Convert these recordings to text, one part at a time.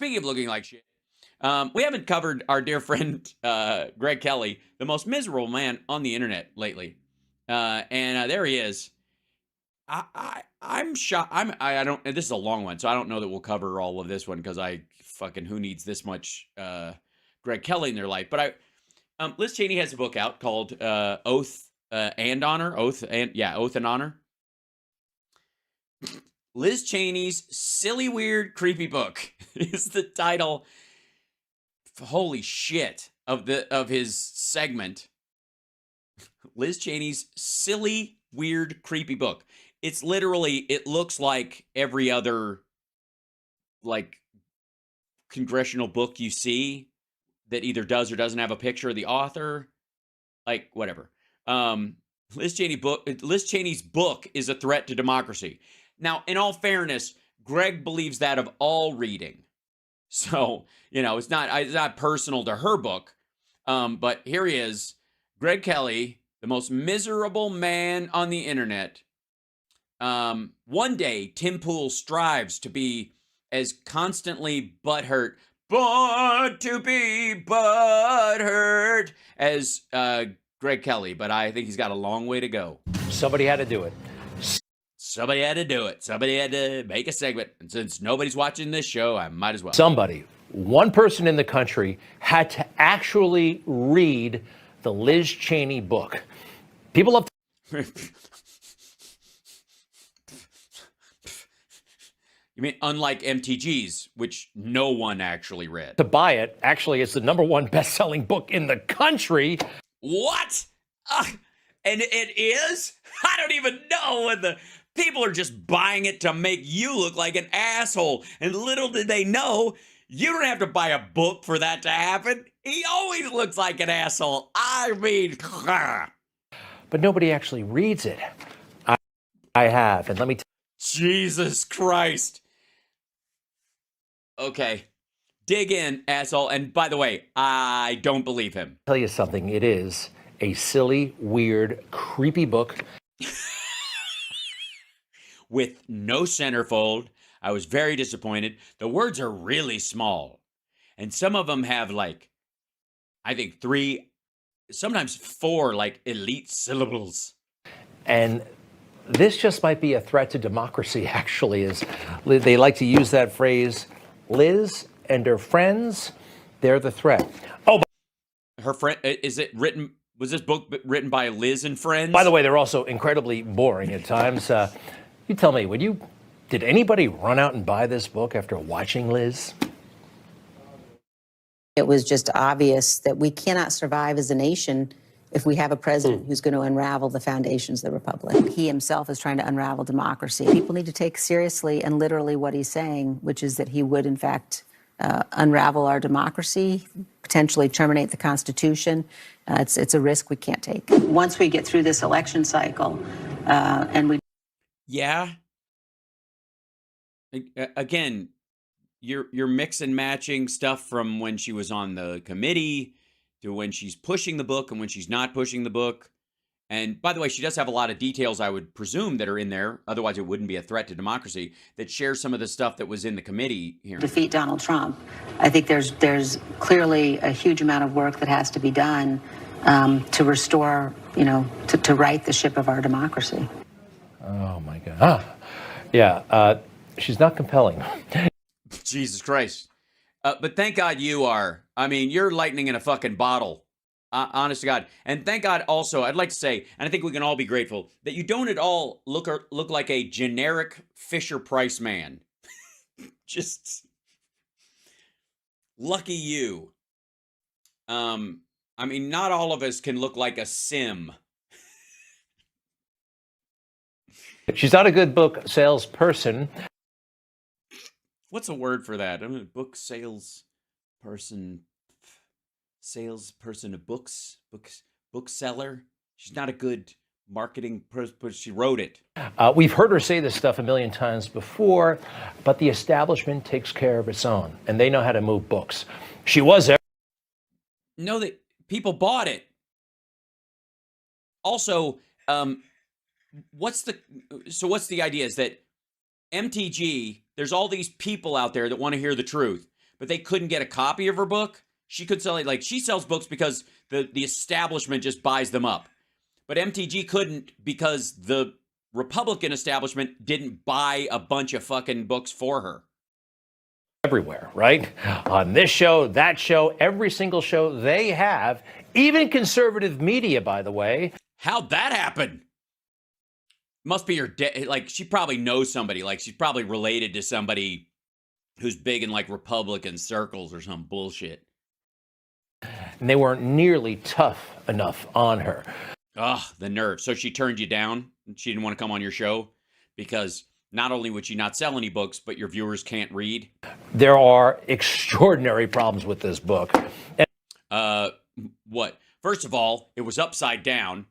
speaking of looking like shit, we haven't covered our dear friend Greg Kelly, the most miserable man on the internet lately, and there he is. I'm shocked. I don't. This is a long one, so I don't know that we'll cover all of this one because who needs this much Greg Kelly in their life? But Liz Cheney has a book out called Oath and Honor. Oath and Honor. Liz Cheney's silly, weird, creepy book is the title. Holy shit of his segment. Liz Cheney's silly, weird, creepy book. It's literally, it looks like every other like congressional book you see that either does or doesn't have a picture of the author. Like whatever. Liz Cheney's book is a threat to democracy. Now, in all fairness, Greg believes that of all reading. So, it's not personal to her book. But here he is, Greg Kelly, the most miserable man on the internet. One day, Tim Pool strives to be as constantly butthurt, as Greg Kelly, but I think he's got a long way to go. Somebody had to do it. Somebody had to do it. Somebody had to make a segment. And since nobody's watching this show, I might as well. One person in the country had to actually read the Liz Cheney book. People love You mean unlike MTG's, which no one actually read? to buy it. Actually, it's the #1 best-selling book in the country. What? And it is? I don't even know what the... People are just buying it to make you look like an asshole. And little did they know, you don't have to buy a book for that to happen. He always looks like an asshole. I mean... But nobody actually reads it. I have, and let me Jesus Christ. Okay. Dig in, asshole. And by the way, I don't believe him. tell you something. It is a silly, weird, creepy book. With no centerfold. I was very disappointed. The words are really small. And some of them have I think 3, sometimes 4 elite syllables. And this just might be a threat to democracy, actually. They like to use that phrase, Liz and her friends, they're the threat. Oh, her friend, was this book written by Liz and friends? by the way, they're also incredibly boring at times. You tell me, did anybody run out and buy this book after watching Liz? It was just obvious that we cannot survive as a nation if we have a president who's going to unravel the foundations of the republic. He himself is trying to unravel democracy. People need to take seriously and literally what he's saying, which is that he would, in fact, unravel our democracy, potentially terminate the Constitution. It's a risk we can't take. Once we get through this election cycle and we... Yeah. Again, you're mix and matching stuff from when she was on the committee to when she's pushing the book and when she's not pushing the book. And by the way, she does have a lot of details, I would presume, that are in there. Otherwise, it wouldn't be a threat to democracy, that shares some of the stuff that was in the committee hearing. Defeat Donald Trump. I think there's clearly a huge amount of work that has to be done to restore, to right the ship of our democracy. Oh, my God. Yeah, she's not compelling. Jesus Christ. But thank God you are. I mean, you're lightning in a fucking bottle. Honest to God. And thank God also, I'd like to say, and I think we can all be grateful, that you don't at all look like a generic Fisher-Price man. Just lucky you. I mean, not all of us can look like a sim. She's not a good book salesperson. What's a word for that? I'm a book salesperson of books, bookseller. She's not a good marketing person, but she wrote it. We've heard her say this stuff a million times before, but the establishment takes care of its own, and they know how to move books. She was there. No, that people bought it. Also, what's the idea is that MTG, there's all these people out there that want to hear the truth, but they couldn't get a copy of her book. She could sell it, like, she sells books because the establishment just buys them up. But MTG couldn't because the Republican establishment didn't buy a bunch of fucking books for her. Everywhere, right? On this show, that show, every single show they have, even conservative media, by the way. How'd that happen? Must be her like, she probably knows somebody. Like, she's probably related to somebody who's big in, like, Republican circles or some bullshit. And they weren't nearly tough enough on her. Ugh, the nerve. So she turned you down? She didn't want to come on your show? Because not only would she not sell any books, but your viewers can't read? There are extraordinary problems with this book. What? First of all, it was upside down.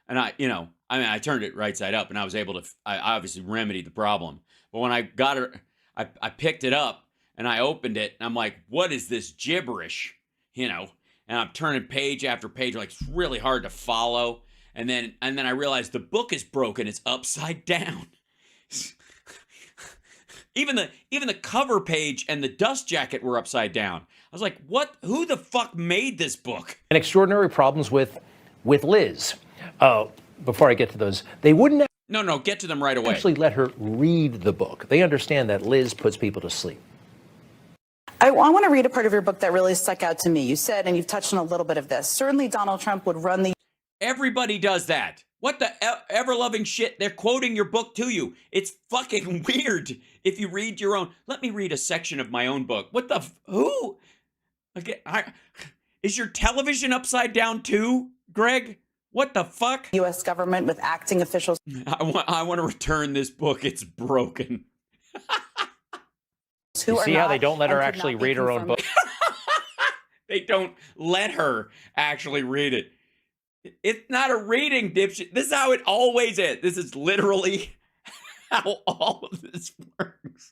And I turned it right side up, and I was able to, I obviously remedied the problem. But when I got her, I picked it up, and I opened it, and I'm like, what is this gibberish? And I'm turning page after page, like, it's really hard to follow. And then I realized the book is broken. It's upside down. Even the cover page and the dust jacket were upside down. I was like, what? Who the fuck made this book? And extraordinary problems with Liz. Oh, before I get to those, they wouldn't No, get to them right away. actually let her read the book. They understand that Liz puts people to sleep. I want to read a part of your book that really stuck out to me. You said, and you've touched on a little bit of this, certainly Donald Trump would run the Everybody does that. What the ever-loving shit? They're quoting your book to you. It's fucking weird if you read your own. Let me read a section of my own book. What the who? Okay, is your television upside down too, Greg? What the fuck? U.S. government with acting officials. I want to return this book. It's broken. You see how they don't let her actually read her own book? They don't let her actually read it. It's not a reading, dipshit. This is how it always is. This is literally how all of this works.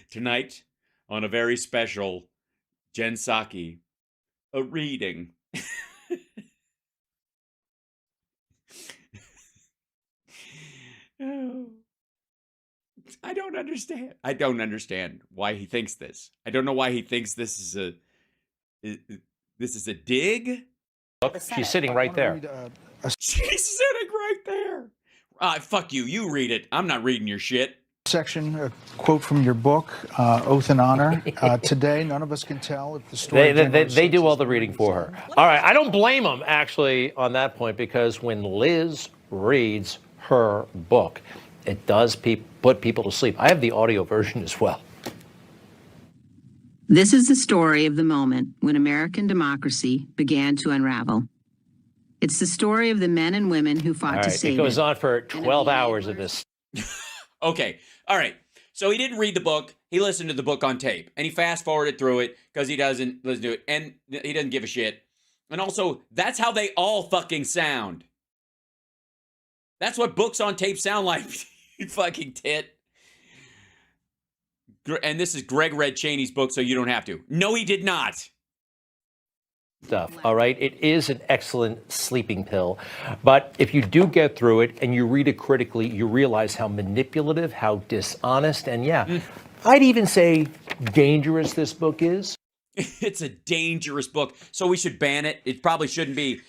Tonight, on a very special Jen Psaki, a reading. Oh. I don't understand. I don't understand why he thinks this. I don't know why he thinks this is a dig. Look, she's sitting right there. She's sitting right there. Fuck you. You read it. I'm not reading your shit. Section, a quote from your book, Oath and Honor. Today, none of us can tell if the story... They do all the reading for her. All right, I don't blame them, actually, on that point, because when Liz reads her book, it does put people to sleep. I have the audio version as well. This is the story of the moment when American democracy began to unravel. It's the story of the men and women who fought to save it. It goes on for 12 hours of this. Okay. All right. So he didn't read the book. He listened to the book on tape, and he fast forwarded through it because he doesn't listen to it, and he doesn't give a shit. And also, that's how they all fucking sound. That's what books on tape sound like. You fucking tit. And this is Greg read Cheney's book, so you don't have to. No, he did not. Stuff, all right? It is an excellent sleeping pill. But if you do get through it and you read it critically, you realize how manipulative, how dishonest, and I'd even say dangerous this book is. It's a dangerous book, so we should ban it. It probably shouldn't be.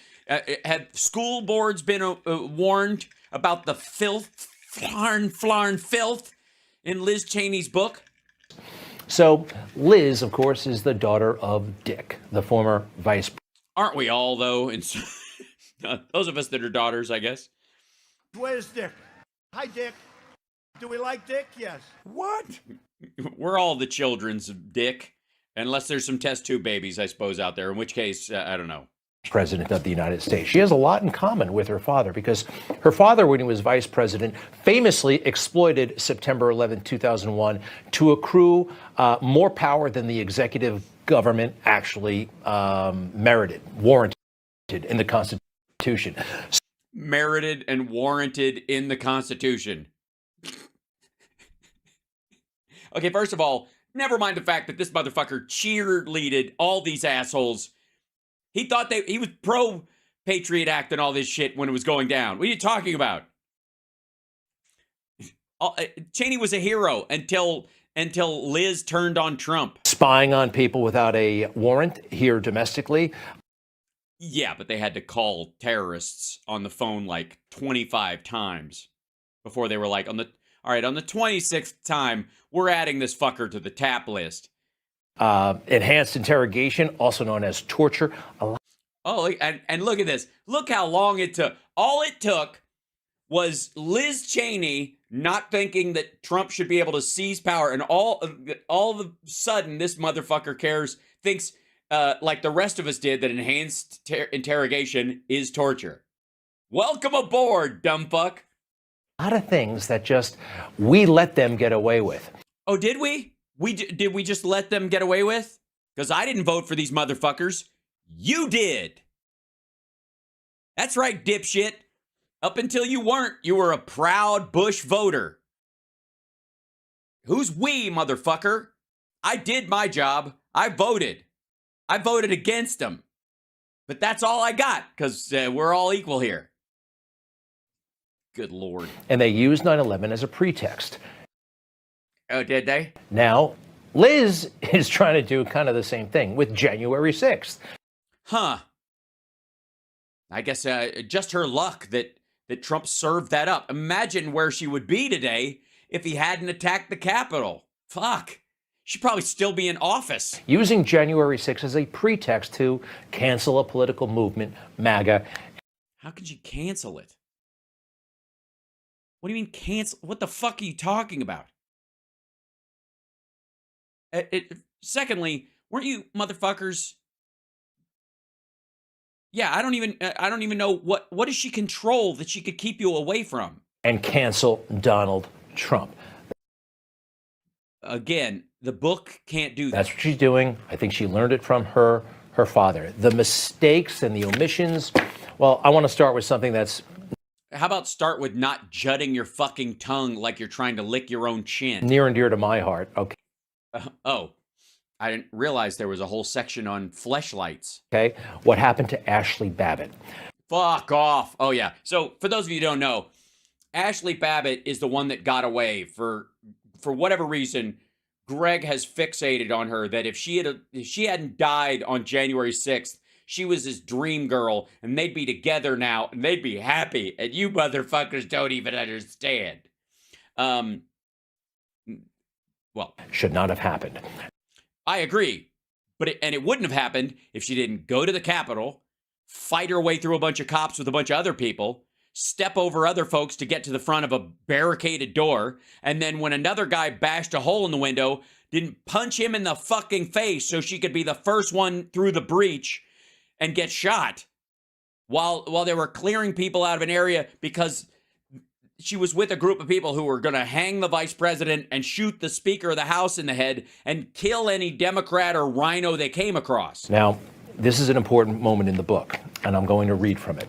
Have school boards been warned about the flarn filth in Liz Cheney's book? So Liz, of course, is the daughter of Dick, the former vice president. Aren't we all, though? And those of us that are daughters, I guess. Where's Dick? Hi, Dick. Do we like Dick? Yes. What? We're all the children's of Dick, unless there's some test tube babies, I suppose, out there, in which case, I don't know. President of the United States. She has a lot in common with her father because her father, when he was vice president, famously exploited September 11, 2001 to accrue more power than the executive government actually merited, warranted in the Constitution. Merited and warranted in the Constitution. Okay, first of all, never mind the fact that this motherfucker cheerleaded all these assholes. He thought he was pro-Patriot Act and all this shit when it was going down. What are you talking about? Cheney was a hero until Liz turned on Trump. Spying on people without a warrant here domestically. Yeah, but they had to call terrorists on the phone like 25 times before they were like, all right, on the 26th time, we're adding this fucker to the tap list. Enhanced interrogation, also known as torture. Oh, and look at this. Look how long it took. All it took was Liz Cheney not thinking that Trump should be able to seize power, and all of a sudden, this motherfucker thinks like the rest of us did, that enhanced interrogation is torture. Welcome aboard, dumb fuck. A lot of things that we let them get away with. Oh, did we? Did we just let them get away with? Because I didn't vote for these motherfuckers. You did. That's right, dipshit. Up until you weren't, you were a proud Bush voter. Who's we, motherfucker? I did my job. I voted. I voted against them. But that's all I got, because we're all equal here. Good Lord. And they used 9/11 as a pretext. Oh, did they? Now, Liz is trying to do kind of the same thing with January 6th. Huh. I guess just her luck that Trump served that up. Imagine where she would be today if he hadn't attacked the Capitol. Fuck. She'd probably still be in office. Using January 6th as a pretext to cancel a political movement, MAGA. How could you cancel it? What do you mean cancel? What the fuck are you talking about? Secondly, weren't you motherfuckers? Yeah, I don't even know what does she control that she could keep you away from? And cancel Donald Trump. Again, the book can't do that. That's what she's doing. I think she learned it from her father. The mistakes and the omissions. Well, I want to start with something that's... How about start with not jutting your fucking tongue like you're trying to lick your own chin? Near and dear to my heart. Okay. I didn't realize there was a whole section on fleshlights. Okay. What happened to Ashley Babbitt? Fuck off. Oh, yeah. So for those of you who don't know, Ashley Babbitt is the one that got away. For whatever reason, Greg has fixated on her, that if she hadn't died on January 6th, she was his dream girl, and they'd be together now, and they'd be happy, and you motherfuckers don't even understand. Well, should not have happened. I agree, but it wouldn't have happened if she didn't go to the Capitol, fight her way through a bunch of cops with a bunch of other people, step over other folks to get to the front of a barricaded door, and then when another guy bashed a hole in the window, didn't punch him in the fucking face so she could be the first one through the breach and get shot while they were clearing people out of an area because she was with a group of people who were going to hang the vice president and shoot the Speaker of the House in the head and kill any Democrat or rhino they came across. Now, this is an important moment in the book, and I'm going to read from it.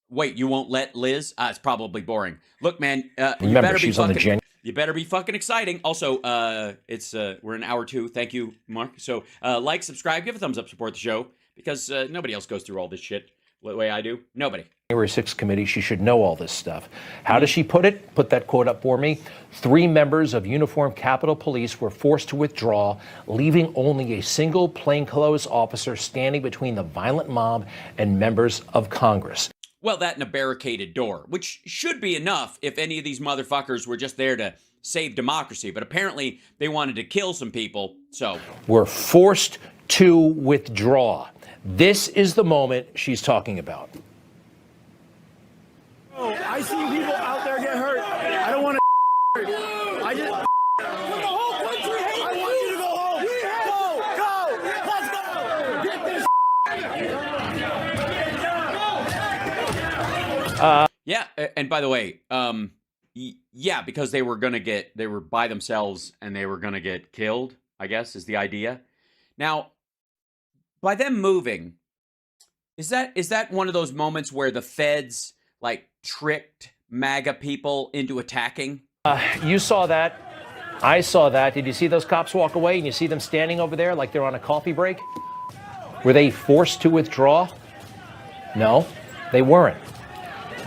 Wait, you won't let Liz? It's probably boring. Look, man, remember, she's on the you better be fucking exciting. Also, we're in hour 2. Thank you, Mark. So, like, subscribe, give a thumbs up, support the show, because nobody else goes through all this shit the way I do. Nobody. January 6th committee, she should know all this stuff. How does she put it? Put that quote up for me. 3 members of uniformed Capitol Police were forced to withdraw, leaving only a single plainclothes officer standing between the violent mob and members of Congress. Well, that and a barricaded door, which should be enough if any of these motherfuckers were just there to save democracy. But apparently they wanted to kill some people, so. Were forced to withdraw. This is the moment she's talking about. Oh, I see people out there get hurt. I don't want to hurt. I just... The whole country hates I want you to go home. Go! Let's go! Get this... Yeah, and by the way, yeah, because they were by themselves and they were gonna get killed, I guess, is the idea. Now, by them moving, is that one of those moments where the feds like tricked MAGA people into attacking? You saw that. I saw that. Did you see those cops walk away and you see them standing over there like they're on a coffee break? Were they forced to withdraw? No, they weren't.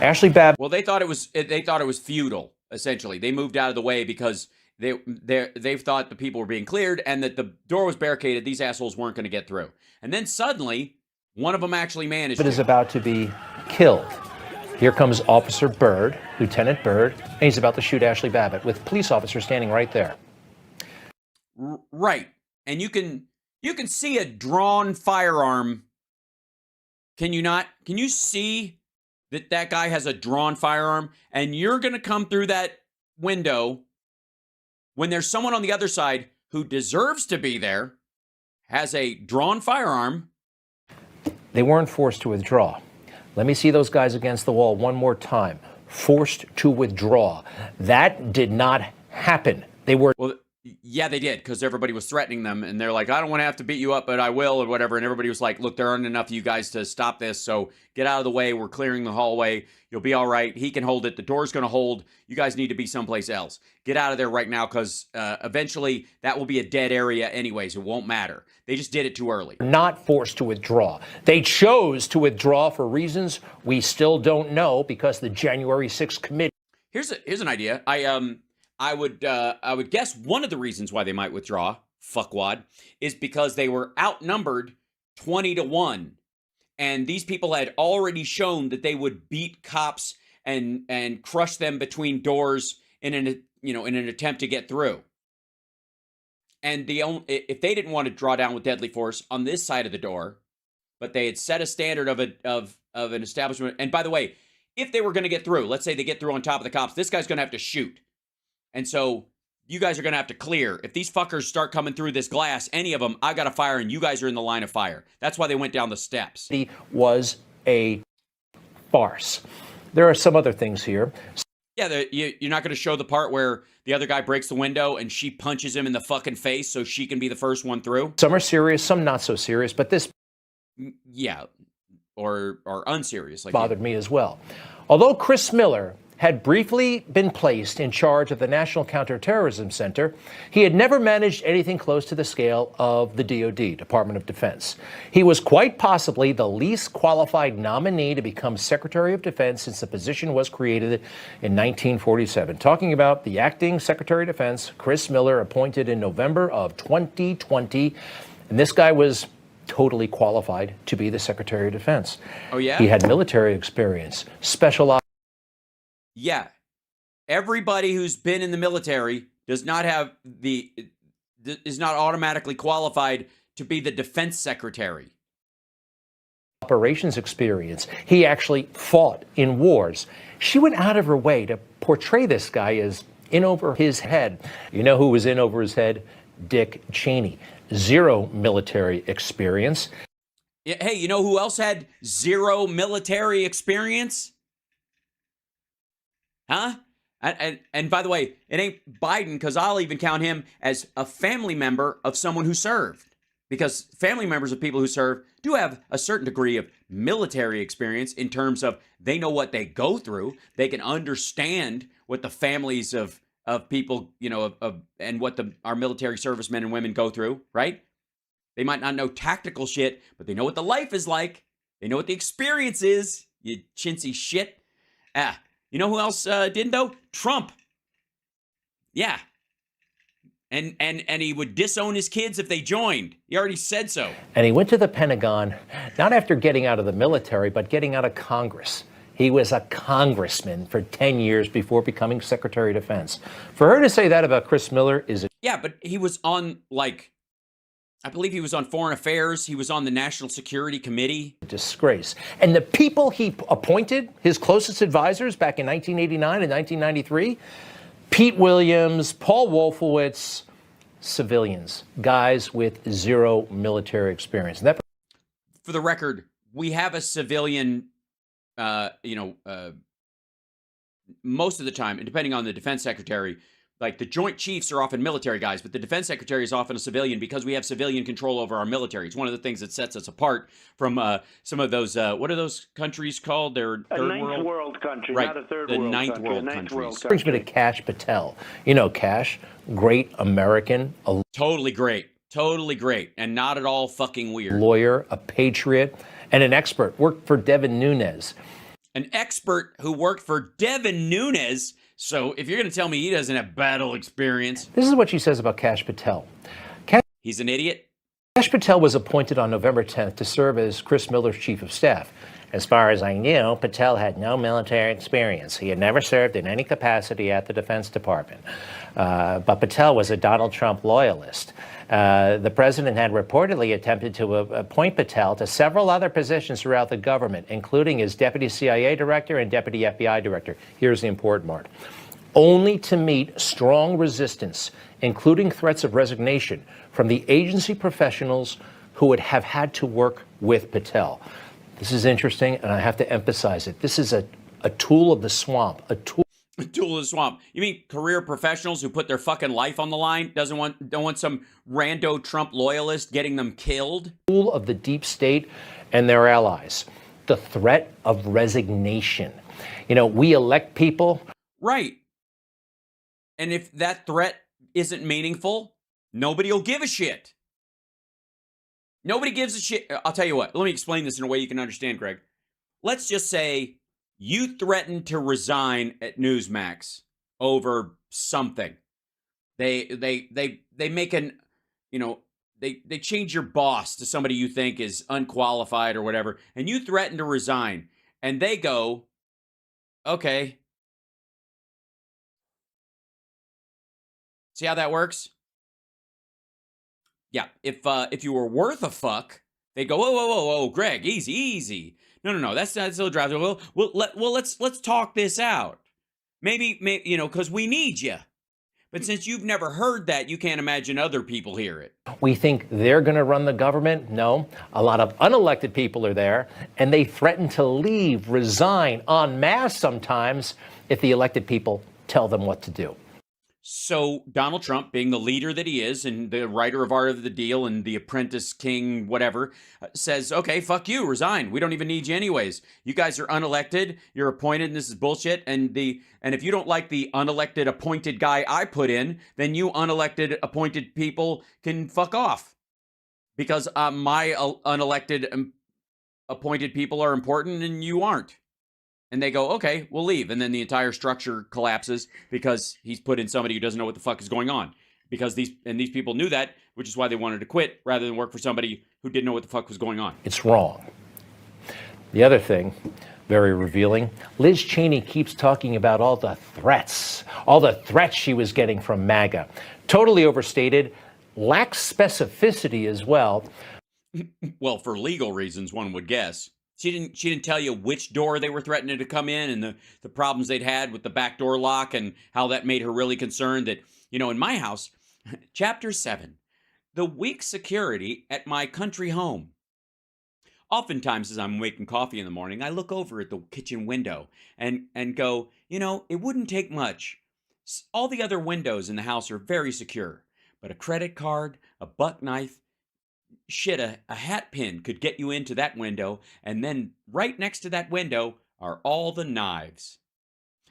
Ashley Babbitt. Well, they thought it was futile. essentially. They moved out of the way because they've thought the people were being cleared and that the door was barricaded. These assholes weren't going to get through. And then suddenly, one of them actually managed Is about to be killed. Here comes Officer Byrd, Lieutenant Byrd, and he's about to shoot Ashley Babbitt with police officers standing right there. Right. And you can see a drawn firearm. Can you not? Can you see that guy has a drawn firearm? And you're going to come through that window when there's someone on the other side who deserves to be there, has a drawn firearm. They weren't forced to withdraw. Let me see those guys against the wall one more time. Forced to withdraw. That did not happen. They were... Well, yeah, they did, because everybody was threatening them, and they're like, I don't want to have to beat you up, but I will, or whatever. And everybody was like, look, there aren't enough of you guys to stop this, so get out of the way. We're clearing the hallway. You'll be all right. He can hold it. The door's going to hold. You guys need to be someplace else. Get out of there right now, because eventually that will be a dead area anyways. It won't matter. They just did it too early. Not forced to withdraw. They chose to withdraw for reasons we still don't know, because the January 6th committee... Here's an idea. I would guess one of the reasons why they might withdraw, fuckwad, is because they were outnumbered 20-1. And these people had already shown that they would beat cops and crush them between doors in an attempt to get through. And if they didn't want to draw down with deadly force on this side of the door, but they had set a standard of an establishment. And by the way, if they were going to get through, let's say they get through on top of the cops, this guy's going to have to shoot. And so you guys are going to have to clear. If these fuckers start coming through this glass, any of them, I got to fire, and you guys are in the line of fire. That's why they went down the steps. It was a farce. There are some other things here. Yeah, you're not going to show the part where the other guy breaks the window and she punches him in the fucking face so she can be the first one through? Some are serious, some not so serious, but this... Yeah, or unserious. Bothered me as well. Although Chris Miller had briefly been placed in charge of the National Counterterrorism Center, he had never managed anything close to the scale of the DoD, Department of Defense. He was quite possibly the least qualified nominee to become Secretary of Defense since the position was created in 1947. Talking about the acting Secretary of Defense, Chris Miller, appointed in November of 2020. And this guy was totally qualified to be the Secretary of Defense. Oh, yeah? He had military experience, special ops. Yeah. Everybody who's been in the military is not automatically qualified to be the defense secretary. Operations experience. He actually fought in wars. She went out of her way to portray this guy as in over his head. You know who was in over his head? Dick Cheney. Zero military experience. Yeah, hey, you know who else had zero military experience? Huh? And by the way, it ain't Biden, because I'll even count him as a family member of someone who served. Because family members of people who serve do have a certain degree of military experience in terms of they know what they go through. They can understand what the families of people, and what our military servicemen and women go through, right? They might not know tactical shit, but they know what the life is like. They know what the experience is, you chintzy shit. You know who else didn't, though? Trump. Yeah. And he would disown his kids if they joined. He already said so. And he went to the Pentagon, not after getting out of the military, but getting out of Congress. He was a congressman for 10 years before becoming Secretary of Defense. For her to say that about Chris Miller is... Yeah, but he was on, I believe he was on Foreign Affairs. He was on the National Security Committee. Disgrace. And the people he appointed, his closest advisors back in 1989 and 1993, Pete Williams, Paul Wolfowitz, civilians, guys with zero military experience. And that... For the record, we have a civilian, most of the time, and depending on the defense secretary, like the Joint Chiefs are often military guys, but the defense secretary is often a civilian because we have civilian control over our military. It's one of the things that sets us apart from some of those, what are those countries called? They're a third ninth world country, right. not a third the world ninth country. world A ninth countries. world brings me to Kash Patel. You know Kash, great American, a Totally great. Totally great. And not at all fucking weird. lawyer, a patriot, and an expert. Worked for Devin Nunes. An expert who worked for Devin Nunes. So if you're going to tell me he doesn't have battle experience, This is what she says about Kash Patel. he's an idiot. Kash Patel was appointed on November 10th to serve as Chris Miller's chief of staff. As far as I knew, Patel had no military experience. He had never served in any capacity at the Defense Department. But Patel was a Donald Trump loyalist. The president had reportedly attempted to appoint Patel to several other positions throughout the government, including as deputy CIA director and deputy FBI director. Here's the important part. Only to meet strong resistance, including threats of resignation, from the agency professionals who would have had to work with Patel. This is interesting, and I have to emphasize it. This is a tool of the swamp, a tool of the deep state and their allies. The threat of resignation. You know, we elect people. Right. And if that threat isn't meaningful, nobody will give a shit. Nobody gives a shit. I'll tell you what. Let me explain this in a way you can understand, Greg. Let's just say you threatened to resign at Newsmax over something. They make an, you know, they change your boss to somebody you think is unqualified or whatever, and you threaten to resign, and they go, okay. See how that works? Yeah, if you were worth a fuck, they go, whoa, Greg, easy. No, that's not so drive. Well, let's talk this out. Maybe you know, because we need you. But since you've never heard that, you can't imagine other people hear it. We think they're going to run the government. No, a lot of unelected people are there, and they threaten to leave, resign en masse sometimes if the elected people tell them what to do. So Donald Trump, being the leader that he is and the writer of Art of the Deal and the Apprentice King, whatever, says, okay, fuck you, resign. We don't even need you anyways. You guys are unelected. You're appointed, and this is bullshit. And if you don't like the unelected appointed guy I put in, then you unelected appointed people can fuck off. Because my unelected appointed people are important and you aren't. And they go, okay, we'll leave. And then the entire structure collapses because he's put in somebody who doesn't know what the fuck is going on. Because these people knew that, which is why they wanted to quit rather than work for somebody who didn't know what the fuck was going on. It's wrong. The other thing, very revealing, Liz Cheney keeps talking about all the threats she was getting from MAGA. Totally overstated, lacks specificity as well. Well, for legal reasons, one would guess. She didn't tell you which door they were threatening to come in and the problems they'd had with the back door lock and how that made her really concerned that, you know, in my house, Chapter 7, the weak security at my country home. Oftentimes as I'm making coffee in the morning, I look over at the kitchen window and go, you know, it wouldn't take much. All the other windows in the house are very secure, but a credit card, a buck knife, shit, a hat pin could get you into that window, and then right next to that window are all the knives.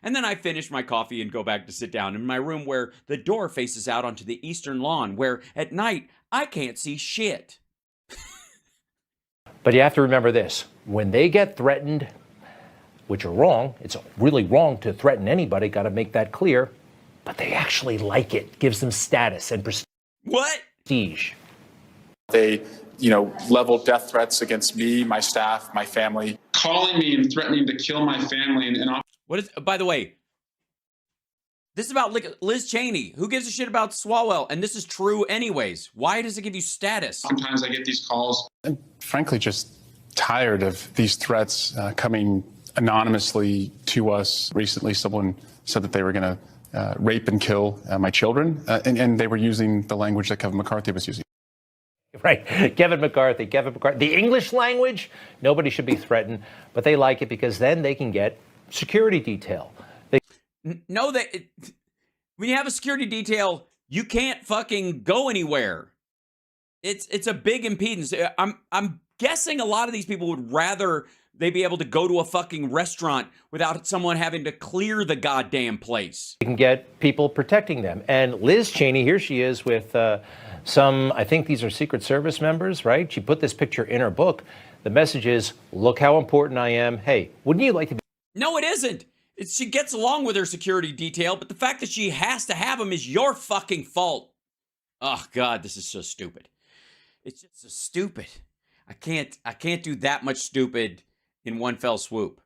And then I finish my coffee and go back to sit down in my room where the door faces out onto the eastern lawn, where at night I can't see shit. But you have to remember this. When they get threatened, which are wrong, it's really wrong to threaten anybody, got to make that clear, but they actually like it. Gives them status and prestige. What? They, leveled death threats against me, my staff, my family. Calling me and threatening to kill my family. What is, by the way, this is about Liz Cheney. Who gives a shit about Swalwell? And this is true anyways. Why does it give you status? Sometimes I get these calls. I'm frankly just tired of these threats coming anonymously to us. Recently, someone said that they were going to rape and kill my children, and they were using the language that Kevin McCarthy was using. Right, Kevin McCarthy. The English language, nobody should be threatened, but they like it because then they can get security detail. No, when you have a security detail, you can't fucking go anywhere. It's a big impedance. I'm guessing a lot of these people would rather they be able to go to a fucking restaurant without someone having to clear the goddamn place. They can get people protecting them. And Liz Cheney, here she is with some, I think these are Secret Service members, right? She put this picture in her book. The message is, look how important I am. Hey, wouldn't you like to be? No, it isn't. She gets along with her security detail, but the fact that she has to have them is your fucking fault. Oh God, this is so stupid. It's just so stupid. I can't do that much stupid in one fell swoop.